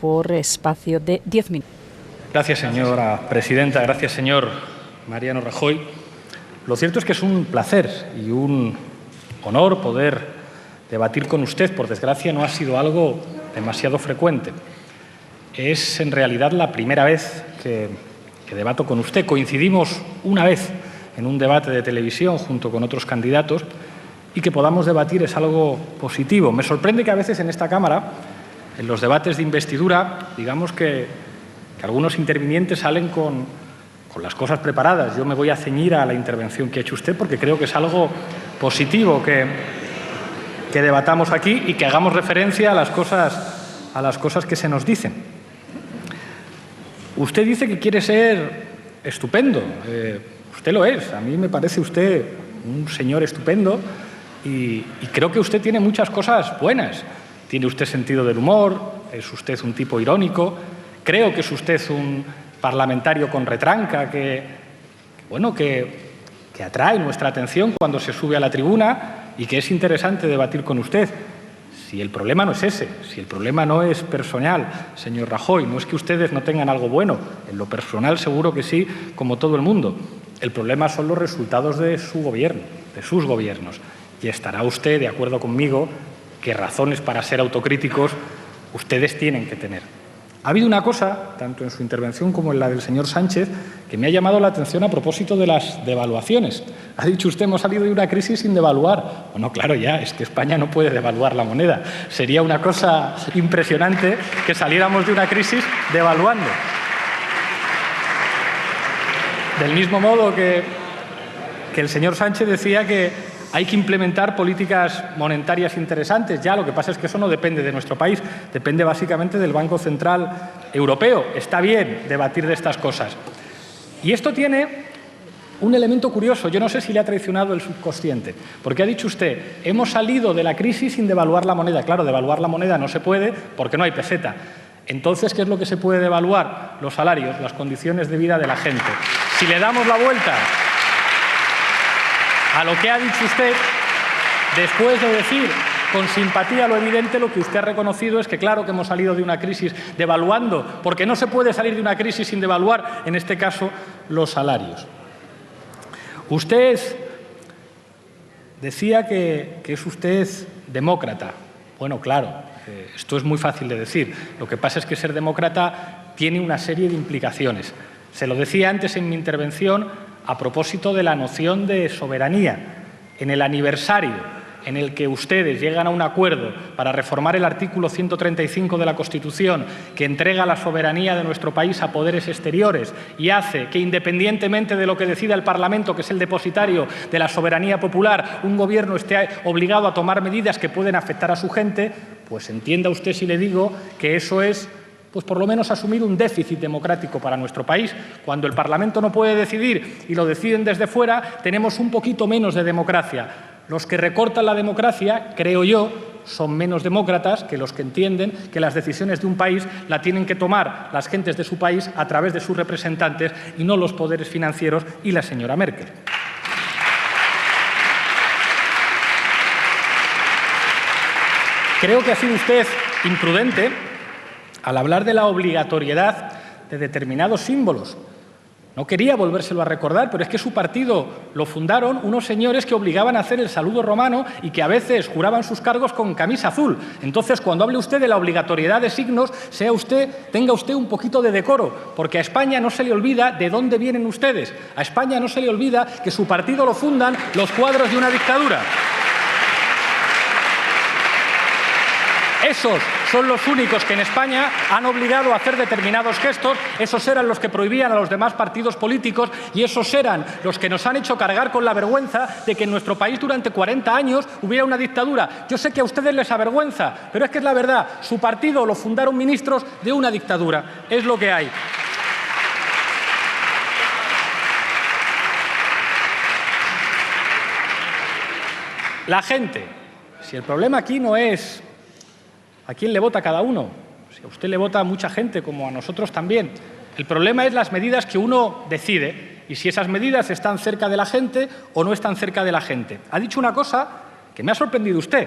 por espacio de 10 minutos. Gracias, señora presidenta. Gracias, señor Mariano Rajoy. Lo cierto es que es un placer y un honor poder debatir con usted. Por desgracia, no ha sido algo demasiado frecuente. Es, en realidad, la primera vez que debato con usted. Coincidimos una vez en un debate de televisión junto con otros candidatos y que podamos debatir es algo positivo. Me sorprende que a veces en esta Cámara, en los debates de investidura, digamos que algunos intervinientes salen con las cosas preparadas. Yo me voy a ceñir a la intervención que ha hecho usted porque creo que es algo positivo que debatamos aquí y que hagamos referencia a las cosas que se nos dicen. Usted dice que quiere ser estupendo. Usted lo es. A mí me parece usted un señor estupendo y creo que usted tiene muchas cosas buenas. Tiene usted sentido del humor, es usted un tipo irónico, creo que es usted un parlamentario con retranca que atrae nuestra atención cuando se sube a la tribuna y que es interesante debatir con usted. Si el problema no es ese, si el problema no es personal, señor Rajoy, no es que ustedes no tengan algo bueno, en lo personal seguro que sí, como todo el mundo. El problema son los resultados de su gobierno, de sus gobiernos. Y estará usted de acuerdo conmigo que razones para ser autocríticos ustedes tienen que tener. Ha habido una cosa, tanto en su intervención como en la del señor Sánchez, que me ha llamado la atención a propósito de las devaluaciones. Ha dicho usted, hemos salido de una crisis sin devaluar. Bueno, claro, ya, es que España no puede devaluar la moneda. Sería una cosa impresionante que saliéramos de una crisis devaluando. Del mismo modo que el señor Sánchez decía que hay que implementar políticas monetarias interesantes. Ya, lo que pasa es que eso no depende de nuestro país, depende básicamente del Banco Central Europeo. Está bien debatir de estas cosas. Y esto tiene un elemento curioso. Yo no sé si le ha traicionado el subconsciente, porque ha dicho usted, hemos salido de la crisis sin devaluar la moneda. Claro, devaluar la moneda no se puede porque no hay peseta. Entonces, ¿qué es lo que se puede devaluar? Los salarios, las condiciones de vida de la gente. Si le damos la vuelta a lo que ha dicho usted, después de decir con simpatía lo evidente, lo que usted ha reconocido es que claro que hemos salido de una crisis devaluando, porque no se puede salir de una crisis sin devaluar, en este caso, los salarios. Usted decía que es usted demócrata. Bueno, claro, esto es muy fácil de decir. Lo que pasa es que ser demócrata tiene una serie de implicaciones. Se lo decía antes en mi intervención a propósito de la noción de soberanía. En el aniversario en el que ustedes llegan a un acuerdo para reformar el artículo 135 de la Constitución, que entrega la soberanía de nuestro país a poderes exteriores y hace que, independientemente de lo que decida el Parlamento, que es el depositario de la soberanía popular, un gobierno esté obligado a tomar medidas que pueden afectar a su gente, pues entienda usted si le digo que eso es pues por lo menos asumir un déficit democrático para nuestro país. Cuando el Parlamento no puede decidir y lo deciden desde fuera, tenemos un poquito menos de democracia. Los que recortan la democracia, creo yo, son menos demócratas que los que entienden que las decisiones de un país la tienen que tomar las gentes de su país a través de sus representantes y no los poderes financieros y la señora Merkel. Creo que ha sido usted imprudente al hablar de la obligatoriedad de determinados símbolos. No quería volvérselo a recordar, pero es que su partido lo fundaron unos señores que obligaban a hacer el saludo romano y que a veces juraban sus cargos con camisa azul. Entonces, cuando hable usted de la obligatoriedad de signos, tenga usted un poquito de decoro, porque a España no se le olvida de dónde vienen ustedes. A España no se le olvida que su partido lo fundan los cuadros de una dictadura. Esos son los únicos que en España han obligado a hacer determinados gestos, esos eran los que prohibían a los demás partidos políticos y esos eran los que nos han hecho cargar con la vergüenza de que en nuestro país durante 40 años hubiera una dictadura. Yo sé que a ustedes les avergüenza, pero es que es la verdad, su partido lo fundaron ministros de una dictadura, es lo que hay. La gente, si el problema aquí no es ¿a quién le vota cada uno? Si a usted le vota a mucha gente, como a nosotros también. El problema es las medidas que uno decide y si esas medidas están cerca de la gente o no están cerca de la gente. Ha dicho una cosa que me ha sorprendido usted.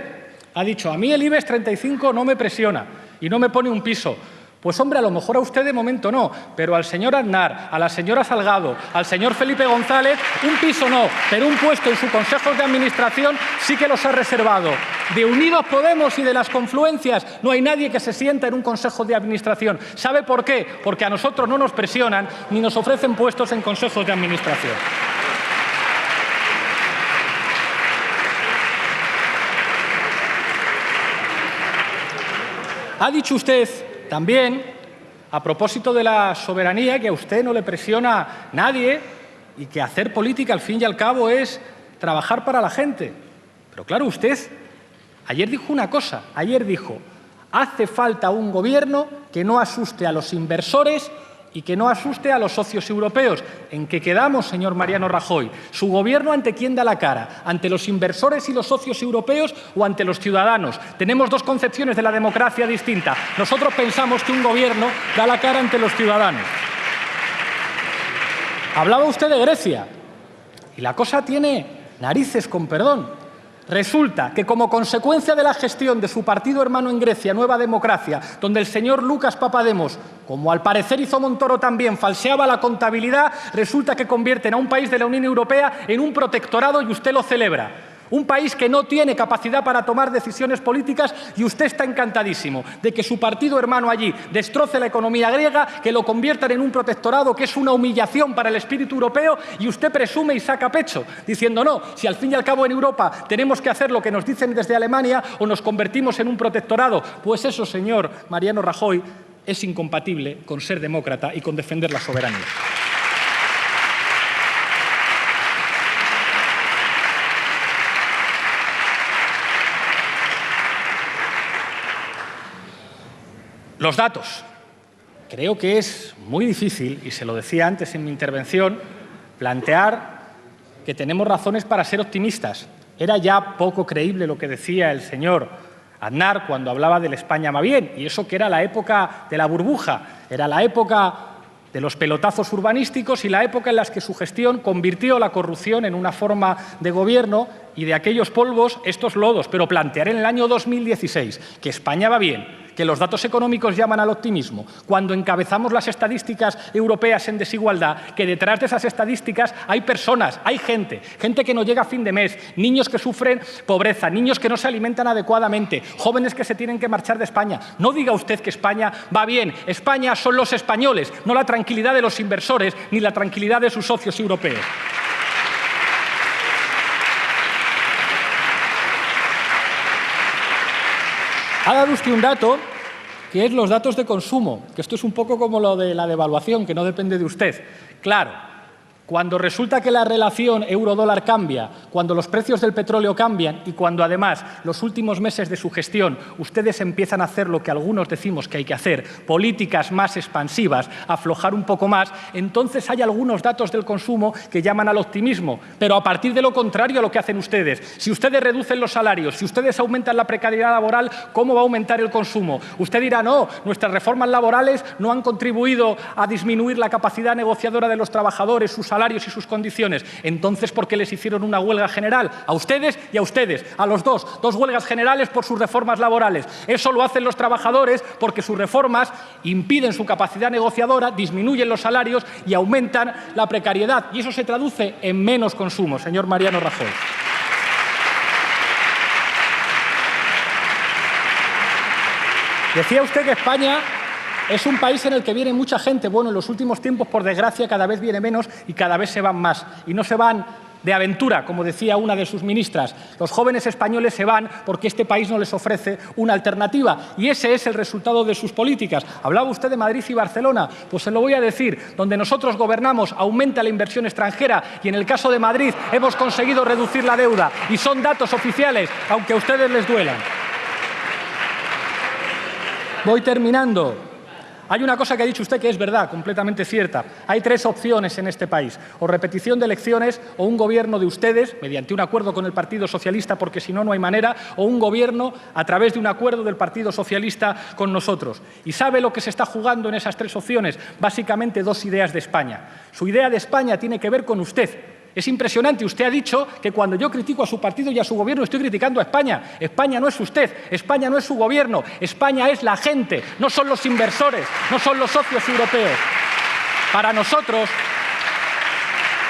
Ha dicho, a mí el IBEX 35 no me presiona y no me pone un piso. Pues hombre, a lo mejor a usted de momento no, pero al señor Aznar, a la señora Salgado, al señor Felipe González, un piso no, pero un puesto en su consejo de administración sí que los ha reservado. De Unidos Podemos y de las confluencias no hay nadie que se sienta en un consejo de administración. ¿Sabe por qué? Porque a nosotros no nos presionan ni nos ofrecen puestos en consejos de administración. Ha dicho usted también, a propósito de la soberanía, que a usted no le presiona nadie y que hacer política, al fin y al cabo, es trabajar para la gente. Pero claro, usted ayer dijo una cosa, ayer dijo, hace falta un gobierno que no asuste a los inversores y que no asuste a los socios europeos. ¿En qué quedamos, señor Mariano Rajoy? ¿Su gobierno ante quién da la cara? ¿Ante los inversores y los socios europeos o ante los ciudadanos? Tenemos dos concepciones de la democracia distintas. Nosotros pensamos que un gobierno da la cara ante los ciudadanos. Hablaba usted de Grecia y la cosa tiene narices, con perdón. Resulta que como consecuencia de la gestión de su partido hermano en Grecia, Nueva Democracia, donde el señor Lucas Papademos, como al parecer hizo Montoro también, falseaba la contabilidad, resulta que convierten a un país de la Unión Europea en un protectorado y usted lo celebra. Un país que no tiene capacidad para tomar decisiones políticas y usted está encantadísimo de que su partido hermano allí destroce la economía griega, que lo conviertan en un protectorado, que es una humillación para el espíritu europeo, y usted presume y saca pecho, diciendo no, si al fin y al cabo en Europa tenemos que hacer lo que nos dicen desde Alemania o nos convertimos en un protectorado. Pues eso, señor Mariano Rajoy, es incompatible con ser demócrata y con defender la soberanía. Los datos. Creo que es muy difícil, y se lo decía antes en mi intervención, plantear que tenemos razones para ser optimistas. Era ya poco creíble lo que decía el señor Aznar cuando hablaba del España va bien, y eso que era la época de la burbuja, era la época de los pelotazos urbanísticos y la época en la que su gestión convirtió la corrupción en una forma de gobierno y de aquellos polvos estos lodos. Pero plantear en el año 2016 que España va bien, que los datos económicos llaman al optimismo, cuando encabezamos las estadísticas europeas en desigualdad, que detrás de esas estadísticas hay personas, hay gente que no llega a fin de mes, niños que sufren pobreza, niños que no se alimentan adecuadamente, jóvenes que se tienen que marchar de España. No diga usted que España va bien. España son los españoles, no la tranquilidad de los inversores ni la tranquilidad de sus socios europeos. Ha dado usted un dato, que es los datos de consumo, que esto es un poco como lo de la devaluación, que no depende de usted. Claro, cuando resulta que la relación euro-dólar cambia, cuando los precios del petróleo cambian y cuando además los últimos meses de su gestión ustedes empiezan a hacer lo que algunos decimos que hay que hacer, políticas más expansivas, aflojar un poco más, entonces hay algunos datos del consumo que llaman al optimismo, pero a partir de lo contrario a lo que hacen ustedes. Si ustedes reducen los salarios, si ustedes aumentan la precariedad laboral, ¿cómo va a aumentar el consumo? Usted dirá, no, nuestras reformas laborales no han contribuido a disminuir la capacidad negociadora de los trabajadores, sus salarios y sus condiciones. Entonces, ¿por qué les hicieron una huelga general? A ustedes y a ustedes, a los dos huelgas generales por sus reformas laborales. Eso lo hacen los trabajadores porque sus reformas impiden su capacidad negociadora, disminuyen los salarios y aumentan la precariedad. Y eso se traduce en menos consumo, señor Mariano Rajoy. Decía usted que España es un país en el que viene mucha gente. Bueno, en los últimos tiempos, por desgracia, cada vez viene menos y cada vez se van más. Y no se van de aventura, como decía una de sus ministras. Los jóvenes españoles se van porque este país no les ofrece una alternativa. Y ese es el resultado de sus políticas. Hablaba usted de Madrid y Barcelona. Pues se lo voy a decir. Donde nosotros gobernamos aumenta la inversión extranjera y en el caso de Madrid hemos conseguido reducir la deuda. Y son datos oficiales, aunque a ustedes les duelan. Voy terminando. Hay una cosa que ha dicho usted que es verdad, completamente cierta. Hay tres opciones en este país: o repetición de elecciones, o un gobierno de ustedes, mediante un acuerdo con el Partido Socialista, porque si no, no hay manera, o un gobierno a través de un acuerdo del Partido Socialista con nosotros. ¿Y sabe lo que se está jugando en esas tres opciones? Básicamente dos ideas de España. Su idea de España tiene que ver con usted. Es impresionante. Usted ha dicho que cuando yo critico a su partido y a su gobierno estoy criticando a España. España no es usted, España no es su gobierno, España es la gente, no son los inversores, no son los socios europeos. Para nosotros,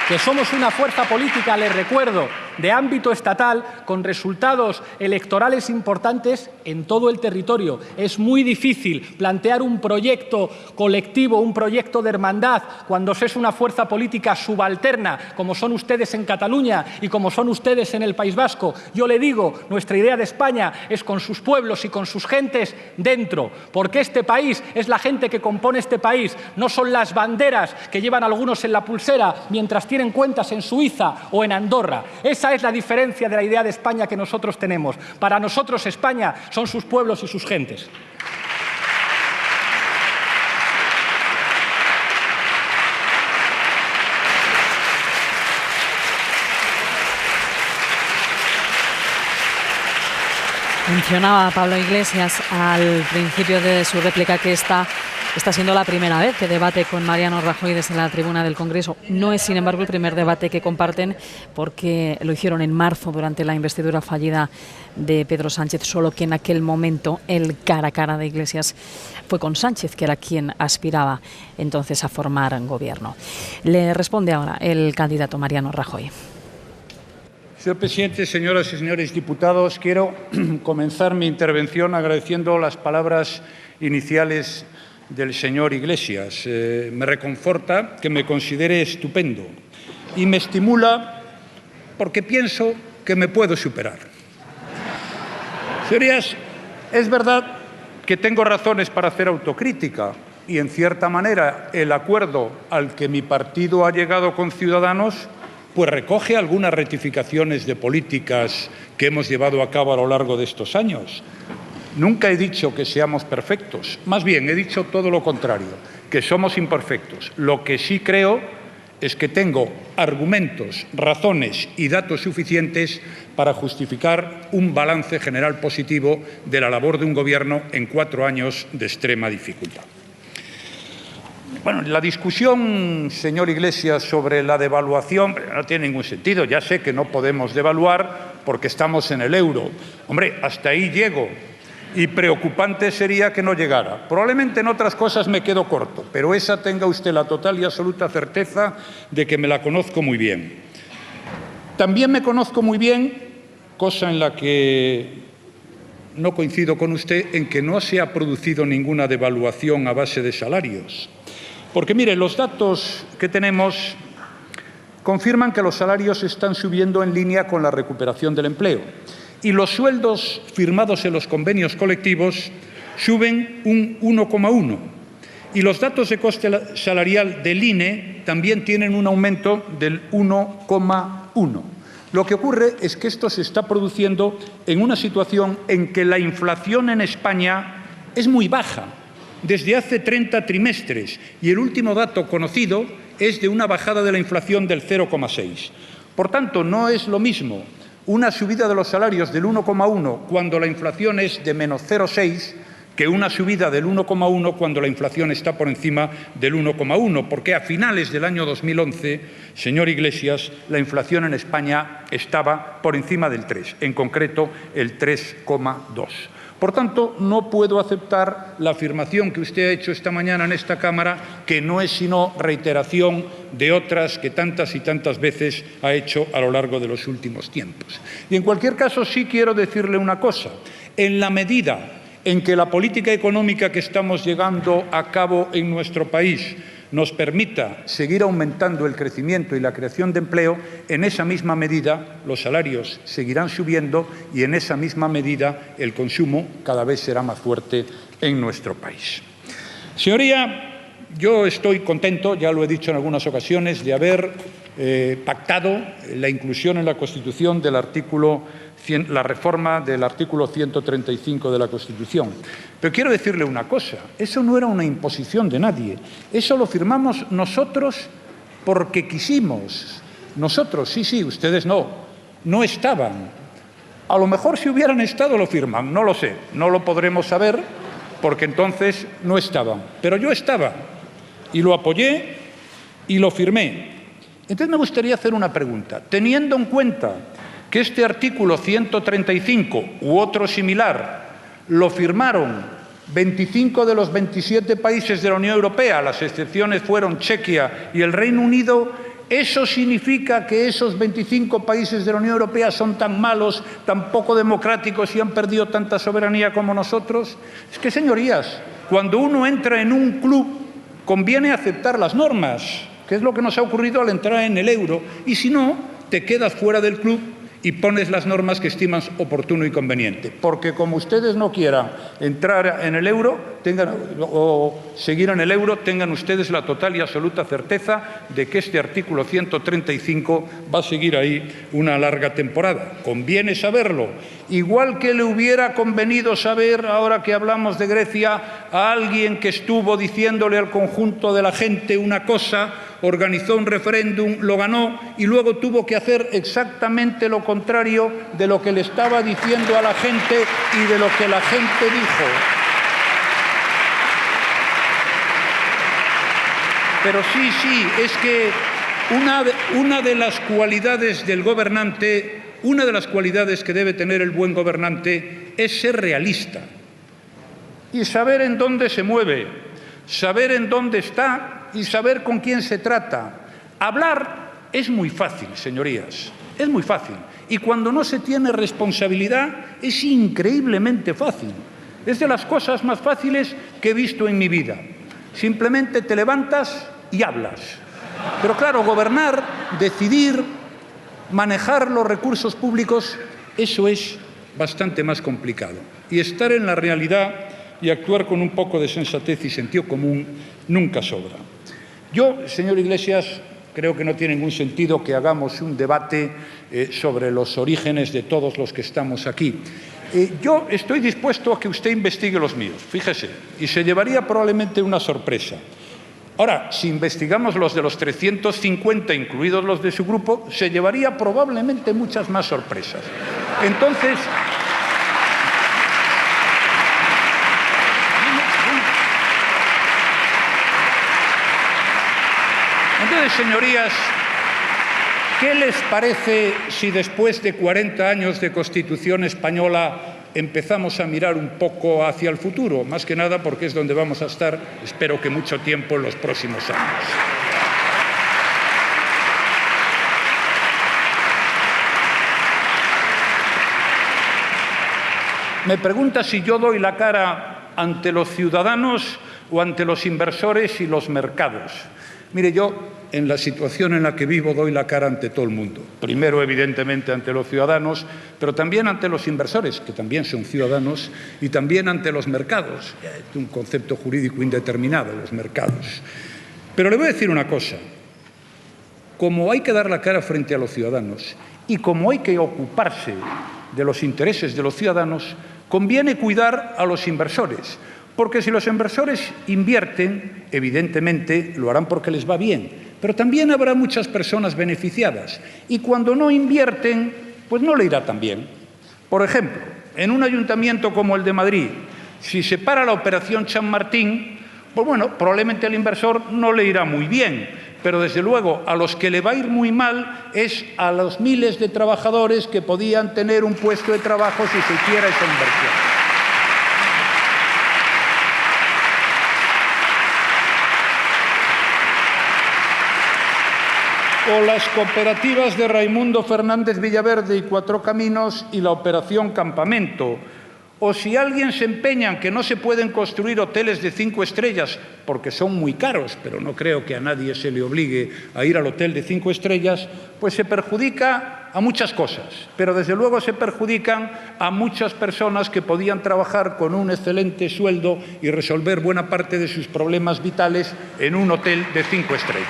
que somos una fuerza política, les recuerdo, de ámbito estatal, con resultados electorales importantes en todo el territorio. Es muy difícil plantear un proyecto colectivo, un proyecto de hermandad, cuando se es una fuerza política subalterna, como son ustedes en Cataluña y como son ustedes en el País Vasco. Yo le digo, nuestra idea de España es con sus pueblos y con sus gentes dentro, porque este país es la gente que compone este país, no son las banderas que llevan algunos en la pulsera mientras tienen cuentas en Suiza o en Andorra. Esa es la diferencia de la idea de España que nosotros tenemos. Para nosotros España son sus pueblos y sus gentes. Mencionaba Pablo Iglesias al principio de su réplica que esta siendo la primera vez que debate con Mariano Rajoy desde la tribuna del Congreso. No es, sin embargo, el primer debate que comparten, porque lo hicieron en marzo durante la investidura fallida de Pedro Sánchez, solo que en aquel momento el cara a cara de Iglesias fue con Sánchez, que era quien aspiraba entonces a formar gobierno. Le responde ahora el candidato Mariano Rajoy. Señor presidente, señoras y señores diputados, quiero comenzar mi intervención agradeciendo las palabras iniciales del señor Iglesias. Me reconforta que me considere estupendo y me estimula porque pienso que me puedo superar. Señorías, es verdad que tengo razones para hacer autocrítica y, en cierta manera, el acuerdo al que mi partido ha llegado con Ciudadanos pues recoge algunas rectificaciones de políticas que hemos llevado a cabo a lo largo de estos años. Nunca he dicho que seamos perfectos, más bien he dicho todo lo contrario, que somos imperfectos. Lo que sí creo es que tengo argumentos, razones y datos suficientes para justificar un balance general positivo de la labor de un Gobierno en 4 años de extrema dificultad. Bueno, la discusión, señor Iglesias, sobre la devaluación no tiene ningún sentido. Ya sé que no podemos devaluar porque estamos en el euro. Hombre, hasta ahí llego. Y preocupante sería que no llegara. Probablemente en otras cosas me quedo corto, pero esa tenga usted la total y absoluta certeza de que me la conozco muy bien. También me conozco muy bien, cosa en la que no coincido con usted, en que no se ha producido ninguna devaluación a base de salarios. Porque, mire, los datos que tenemos confirman que los salarios están subiendo en línea con la recuperación del empleo. Y los sueldos firmados en los convenios colectivos suben un 1,1. Y los datos de coste salarial del INE también tienen un aumento del 1,1. Lo que ocurre es que esto se está produciendo en una situación en que la inflación en España es muy baja, desde hace 30 trimestres, y el último dato conocido es de una bajada de la inflación del 0,6. Por tanto, no es lo mismo una subida de los salarios del 1,1 cuando la inflación es de menos 0,6 que una subida del 1,1 cuando la inflación está por encima del 1,1, porque a finales del año 2011, señor Iglesias, la inflación en España estaba por encima del 3, en concreto el 3,2. Por tanto, no puedo aceptar la afirmación que usted ha hecho esta mañana en esta Cámara, que no es sino reiteración de otras que tantas y tantas veces ha hecho a lo largo de los últimos tiempos. Y en cualquier caso, sí quiero decirle una cosa. En la medida en que la política económica que estamos llevando a cabo en nuestro país nos permita seguir aumentando el crecimiento y la creación de empleo, en esa misma medida los salarios seguirán subiendo y en esa misma medida el consumo cada vez será más fuerte en nuestro país. Señoría, yo estoy contento, ya lo he dicho en algunas ocasiones, de haber pactado la inclusión en la Constitución del la reforma del artículo 135 de la Constitución. Pero quiero decirle una cosa, eso no era una imposición de nadie, eso lo firmamos nosotros porque quisimos. Nosotros, sí, ustedes no estaban. A lo mejor si hubieran estado lo firman, no lo sé, no lo podremos saber porque entonces no estaban. Pero yo estaba y lo apoyé y lo firmé. Entonces me gustaría hacer una pregunta. Teniendo en cuenta que este artículo 135 u otro similar lo firmaron 25 de los 27 países de la Unión Europea, las excepciones fueron Chequia y el Reino Unido, ¿eso significa que esos 25 países de la Unión Europea son tan malos, tan poco democráticos y han perdido tanta soberanía como nosotros? Es que, señorías, cuando uno entra en un club, conviene aceptar las normas, que es lo que nos ha ocurrido al entrar en el euro, y si no, te quedas fuera del club y pones las normas que estimas oportuno y conveniente. Porque como ustedes no quieran entrar en el euro o seguir en el euro, tengan ustedes la total y absoluta certeza de que este artículo 135 va a seguir ahí una larga temporada. Conviene saberlo. Igual que le hubiera convenido saber, ahora que hablamos de Grecia, a alguien que estuvo diciéndole al conjunto de la gente una cosa, organizó un referéndum, lo ganó y luego tuvo que hacer exactamente lo contrario de lo que le estaba diciendo a la gente y de lo que la gente dijo. Pero sí, es que una de las cualidades del gobernante, una de las cualidades que debe tener el buen gobernante es ser realista y saber en dónde se mueve, saber en dónde está y saber con quién se trata. Hablar es muy fácil, señorías, es muy fácil. Y cuando no se tiene responsabilidad es increíblemente fácil. Es de las cosas más fáciles que he visto en mi vida. Simplemente te levantas y hablas. Pero claro, gobernar, decidir, manejar los recursos públicos, eso es bastante más complicado. Y estar en la realidad y actuar con un poco de sensatez y sentido común nunca sobra. Yo, señor Iglesias, creo que no tiene ningún sentido que hagamos un debate sobre los orígenes de todos los que estamos aquí. Yo estoy dispuesto a que usted investigue los míos, fíjese, y se llevaría probablemente una sorpresa. Ahora, si investigamos los de los 350, incluidos los de su grupo, se llevaría probablemente muchas más sorpresas. Entonces, señorías, ¿qué les parece si después de 40 años de Constitución española empezamos a mirar un poco hacia el futuro? Más que nada porque es donde vamos a estar, espero que mucho tiempo en los próximos años. Me pregunta si yo doy la cara ante los ciudadanos o ante los inversores y los mercados. Mire, yo, en la situación en la que vivo, doy la cara ante todo el mundo. Primero, evidentemente, ante los ciudadanos, pero también ante los inversores, que también son ciudadanos, y también ante los mercados. Es un concepto jurídico indeterminado, los mercados. Pero le voy a decir una cosa. Como hay que dar la cara frente a los ciudadanos y como hay que ocuparse de los intereses de los ciudadanos, conviene cuidar a los inversores. Porque si los inversores invierten, evidentemente lo harán porque les va bien, pero también habrá muchas personas beneficiadas. Y cuando no invierten, pues no le irá tan bien. Por ejemplo, en un ayuntamiento como el de Madrid, si se para la operación Chamartín, pues bueno, probablemente al inversor no le irá muy bien, pero desde luego a los que le va a ir muy mal es a los miles de trabajadores que podían tener un puesto de trabajo si se hiciera esa inversión. O las cooperativas de Raimundo Fernández Villaverde y Cuatro Caminos y la Operación Campamento. O si alguien se empeña en que no se pueden construir hoteles de 5 estrellas, porque son muy caros, pero no creo que a nadie se le obligue a ir al hotel de 5 estrellas, pues se perjudica a muchas cosas. Pero desde luego se perjudican a muchas personas que podían trabajar con un excelente sueldo y resolver buena parte de sus problemas vitales en un hotel de 5 estrellas.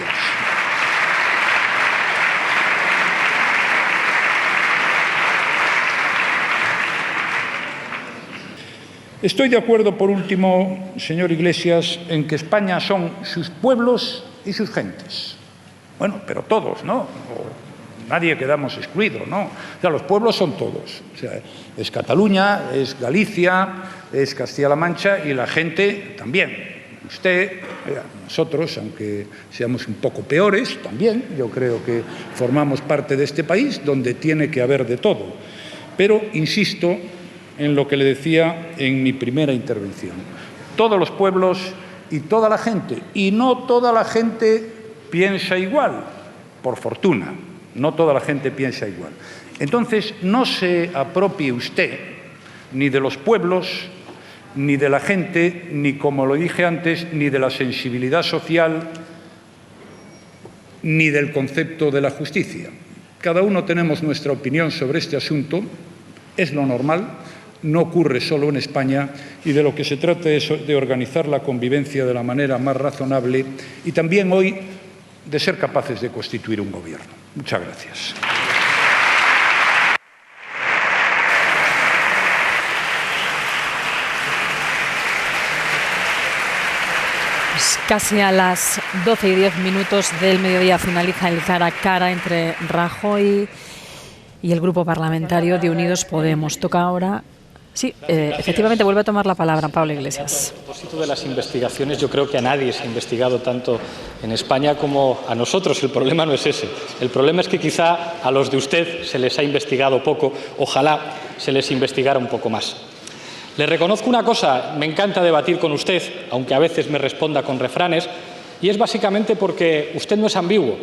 Estoy de acuerdo, por último, señor Iglesias, en que España son sus pueblos y sus gentes. Bueno, pero todos, ¿no? Nadie quedamos excluidos, ¿no? O sea, los pueblos son todos. O sea, es Cataluña, es Galicia, es Castilla-La Mancha y la gente también. Usted, nosotros, aunque seamos un poco peores, también, yo creo que formamos parte de este país donde tiene que haber de todo. Pero insisto en lo que le decía en mi primera intervención. Todos los pueblos y toda la gente, y no toda la gente piensa igual, por fortuna, no toda la gente piensa igual. Entonces, no se apropie usted ni de los pueblos, ni de la gente, ni, como lo dije antes, ni de la sensibilidad social, ni del concepto de la justicia. Cada uno tenemos nuestra opinión sobre este asunto, es lo normal, no ocurre solo en España, y de lo que se trata es de organizar la convivencia de la manera más razonable y también hoy de ser capaces de constituir un gobierno. Muchas gracias. Casi a las 12:10 del mediodía finaliza el cara a cara entre Rajoy y el grupo parlamentario de Unidos Podemos. Toca ahora... Sí, efectivamente vuelve a tomar la palabra Pablo Iglesias. A propósito de las investigaciones, yo creo que a nadie se ha investigado tanto en España como a nosotros. El problema no es ese. El problema es que quizá a los de usted se les ha investigado poco. Ojalá se les investigara un poco más. Le reconozco una cosa, me encanta debatir con usted, aunque a veces me responda con refranes, y es básicamente porque usted no es ambiguo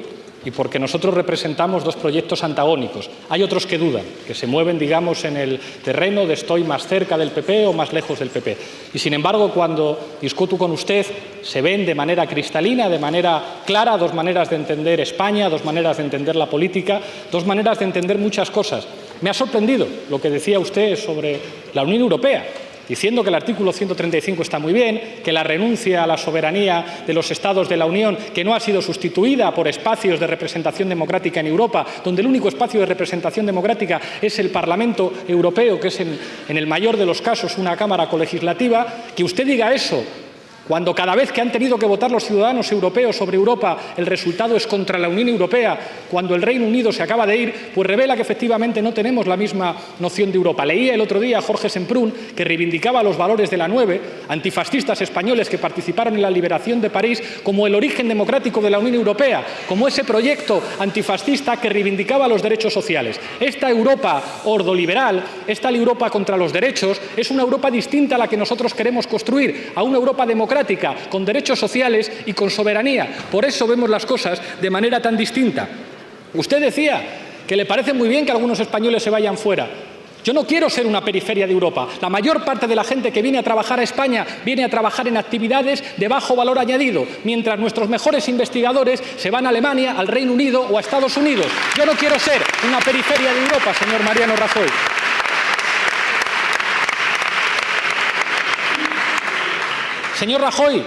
y porque nosotros representamos dos proyectos antagónicos. Hay otros que dudan, que se mueven, digamos, en el terreno de estoy más cerca del PP o más lejos del PP. Y, sin embargo, cuando discuto con usted, se ven de manera cristalina, de manera clara, dos maneras de entender España, dos maneras de entender la política, dos maneras de entender muchas cosas. Me ha sorprendido lo que decía usted sobre la Unión Europea, diciendo que el artículo 135 está muy bien, que la renuncia a la soberanía de los Estados de la Unión, que no ha sido sustituida por espacios de representación democrática en Europa, donde el único espacio de representación democrática es el Parlamento Europeo, que es en el mayor de los casos una cámara colegislativa, que usted diga eso cuando cada vez que han tenido que votar los ciudadanos europeos sobre Europa el resultado es contra la Unión Europea, cuando el Reino Unido se acaba de ir, pues revela que efectivamente no tenemos la misma noción de Europa. Leía el otro día a Jorge Semprún, que reivindicaba los valores de la 9, antifascistas españoles que participaron en la liberación de París, como el origen democrático de la Unión Europea, como ese proyecto antifascista que reivindicaba los derechos sociales. Esta Europa ordoliberal, esta Europa contra los derechos, es una Europa distinta a la que nosotros queremos construir, a una Europa democrática, con derechos sociales y con soberanía. Por eso vemos las cosas de manera tan distinta. Usted decía que le parece muy bien que algunos españoles se vayan fuera. Yo no quiero ser una periferia de Europa. La mayor parte de la gente que viene a trabajar a España viene a trabajar en actividades de bajo valor añadido, mientras nuestros mejores investigadores se van a Alemania, al Reino Unido o a Estados Unidos. Yo no quiero ser una periferia de Europa, señor Mariano Rajoy. Señor Rajoy,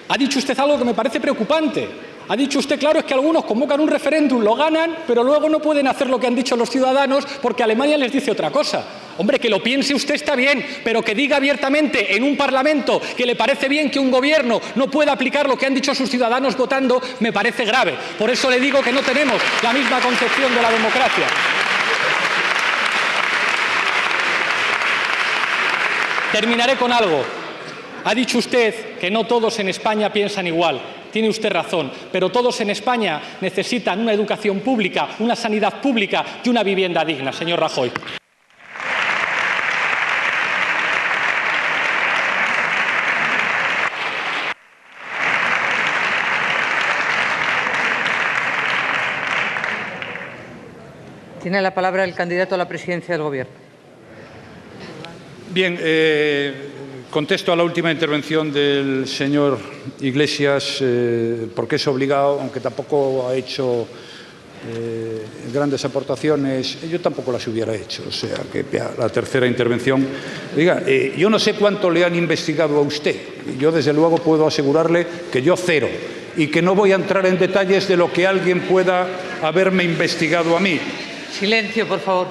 ha dicho usted algo que me parece preocupante. Ha dicho usted, claro, es que algunos convocan un referéndum, lo ganan, pero luego no pueden hacer lo que han dicho los ciudadanos porque Alemania les dice otra cosa. Hombre, que lo piense usted está bien, pero que diga abiertamente en un Parlamento que le parece bien que un gobierno no pueda aplicar lo que han dicho sus ciudadanos votando, me parece grave. Por eso le digo que no tenemos la misma concepción de la democracia. Terminaré con algo. Ha dicho usted que no todos en España piensan igual. Tiene usted razón, pero todos en España necesitan una educación pública, una sanidad pública y una vivienda digna, señor Rajoy. Tiene la palabra el candidato a la presidencia del Gobierno. Bien, contesto a la última intervención del señor Iglesias, porque es obligado, aunque tampoco ha hecho grandes aportaciones, yo tampoco las hubiera hecho, o sea, que la tercera intervención. Diga, yo no sé cuánto le han investigado a usted, yo desde luego puedo asegurarle que yo cero, y que no voy a entrar en detalles de lo que alguien pueda haberme investigado a mí. Silencio, por favor.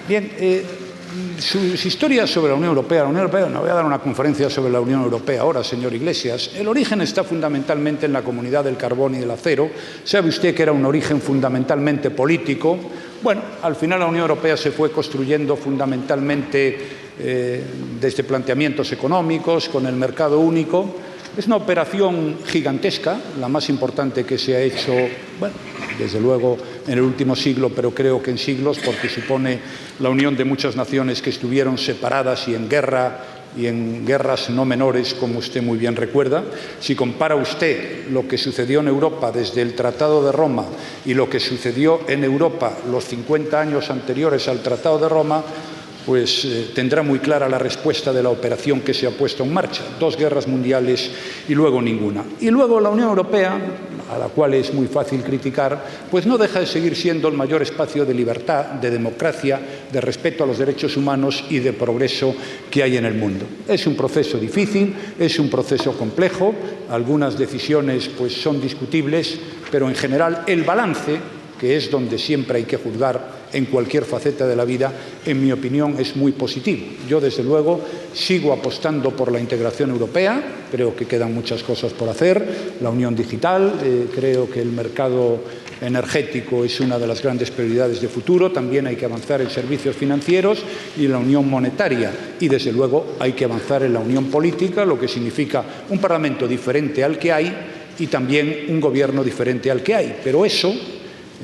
Bien, sus historias sobre la Unión Europea, no voy a dar una conferencia sobre la Unión Europea ahora, señor Iglesias. El origen está fundamentalmente en la Comunidad del Carbón y del Acero. Sabe usted que era un origen fundamentalmente político. Bueno, al final la Unión Europea se fue construyendo fundamentalmente desde planteamientos económicos, con el mercado único. Es una operación gigantesca, la más importante que se ha hecho, bueno, desde luego en el último siglo, pero creo que en siglos, porque supone la unión de muchas naciones que estuvieron separadas y en guerras no menores, como usted muy bien recuerda. Si compara usted lo que sucedió en Europa desde el Tratado de Roma y lo que sucedió en Europa los 50 años anteriores al Tratado de Roma, pues tendrá muy clara la respuesta de la operación que se ha puesto en marcha. 2 guerras mundiales y luego ninguna. Y luego la Unión Europea, a la cual es muy fácil criticar, pues no deja de seguir siendo el mayor espacio de libertad, de democracia, de respeto a los derechos humanos y de progreso que hay en el mundo. Es un proceso difícil, es un proceso complejo, algunas decisiones pues son discutibles, pero en general el balance, que es donde siempre hay que juzgar en cualquier faceta de la vida, en mi opinión, es muy positivo. Yo, desde luego, sigo apostando por la integración europea, creo que quedan muchas cosas por hacer, la unión digital, creo que el mercado energético es una de las grandes prioridades de futuro, también hay que avanzar en servicios financieros y la unión monetaria, y desde luego hay que avanzar en la unión política, lo que significa un Parlamento diferente al que hay y también un gobierno diferente al que hay, pero eso,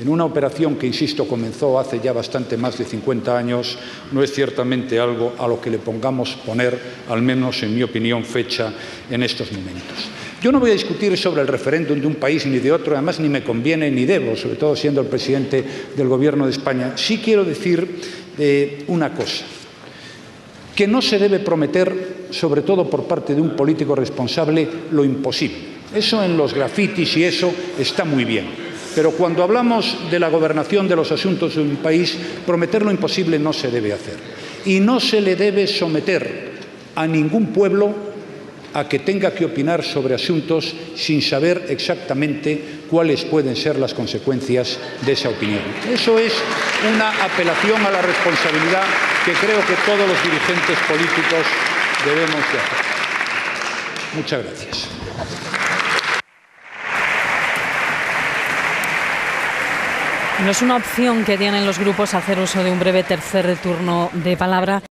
en una operación que, insisto, comenzó hace ya bastante más de 50 años, no es ciertamente algo a lo que le pongamos poner, al menos en mi opinión, fecha en estos momentos. Yo no voy a discutir sobre el referéndum de un país ni de otro, además ni me conviene ni debo, sobre todo siendo el presidente del Gobierno de España. Sí quiero decir una cosa, que no se debe prometer, sobre todo por parte de un político responsable, lo imposible. Eso en los grafitis y eso está muy bien. Pero cuando hablamos de la gobernación de los asuntos de un país, prometer lo imposible no se debe hacer. Y no se le debe someter a ningún pueblo a que tenga que opinar sobre asuntos sin saber exactamente cuáles pueden ser las consecuencias de esa opinión. Eso es una apelación a la responsabilidad que creo que todos los dirigentes políticos debemos de hacer. Muchas gracias. No es una opción que tienen los grupos hacer uso de un breve tercer turno de palabra.